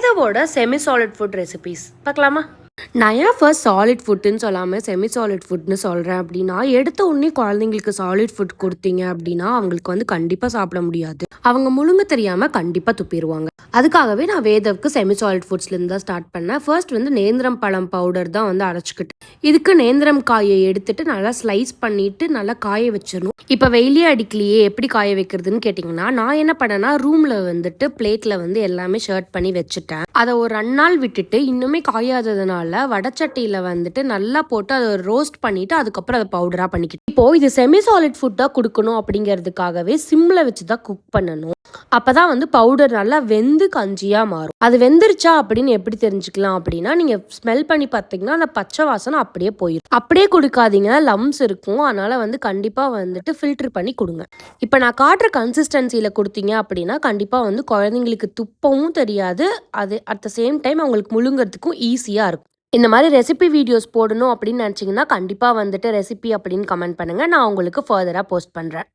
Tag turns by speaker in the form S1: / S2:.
S1: வேதவோட semi solid food recipes பார்க்கலாமா? நான் ஏன் ஃபர்ஸ்ட் சாலிட் ஃபுட்டுன்னு சொல்லாமல் செமி சாலிட் ஃபுட்னு சொல்கிறேன் அப்படின்னா, எடுத்த உடனே குழந்தைங்களுக்கு சாலிட் ஃபுட் கொடுத்தீங்க அப்படின்னா அவங்களுக்கு வந்து கண்டிப்பாக சாப்பிட முடியாது. அவங்க முழுங்க தெரியாமல் கண்டிப்பாக துப்பிடுவாங்க. அதுக்காகவே நான் வேதவுக்கு செமி சாலிட் ஃபுட்ஸ்லேருந்து தான் ஸ்டார்ட் பண்ணேன். ஃபர்ஸ்ட் வந்து நேந்திரம் பழம் பவுடர் தான் வந்து அரைச்சிக்கிட்டு, இதுக்கு நேந்திரம் காயை எடுத்துட்டு நல்லா ஸ்லைஸ் பண்ணிட்டு நல்லா காய வச்சிடணும். இப்போ வெயிலே அடிக்கலையே எப்படி காய வைக்கிறதுன்னு கேட்டிங்கன்னா, நான் என்ன பண்ணேன்னா ரூமில் வந்துட்டு பிளேட்டில் வந்து எல்லாமே ஷர்ட் பண்ணி வச்சுட்டேன். அதை ஒரு 2 நாள் விட்டுட்டு இன்னுமே காயாததுனால வடச்சட்டியில் வந்துட்டு நல்லா போட்டு அதை ரோஸ்ட் பண்ணிட்டு அதுக்கப்புறம் அதை பவுடராக பண்ணிக்கிட்டு, இப்போ இது செமி சாலிட் ஃபுட்டாக கொடுக்கணும் அப்படிங்கிறதுக்காகவே சிம்மில் வச்சு தான் குக் பண்ணணும். அப்பதான் வந்து பவுடர் நல்லா வெந்து கஞ்சியா மாறும். அது வெந்துருச்சா அப்படின்னு எப்படி தெரிஞ்சுக்கலாம் அப்படின்னா, நீங்க ஸ்மெல் பண்ணி பார்த்தீங்கன்னா அந்த பச்சை வாசனை அப்படியே போயிடும். அப்படியே கொடுக்காதீங்க, லம்ஸ் இருக்கும். அதனால வந்து கண்டிப்பா வந்துட்டு ஃபில்டர் பண்ணி கொடுங்க. இப்போ நான் காட்டுற கன்சிஸ்டன்சியில கொடுத்தீங்க அப்படின்னா கண்டிப்பா வந்து குழந்தைங்களுக்கு துப்பவும் தெரியாது, அது அட் த சேம் டைம் அவங்களுக்கு முழுங்கிறதுக்கும் ஈஸியா இருக்கும். இந்த மாதிரி ரெசிபி வீடியோஸ் போடணும் அப்படின்னு நினச்சிங்கன்னா கண்டிப்பாக வந்துட்டு ரெசிபி அப்படின்னு கமெண்ட் பண்ணுங்கள், நான் உங்களுக்கு ஃபர்தராக போஸ்ட் பண்ணுறேன்.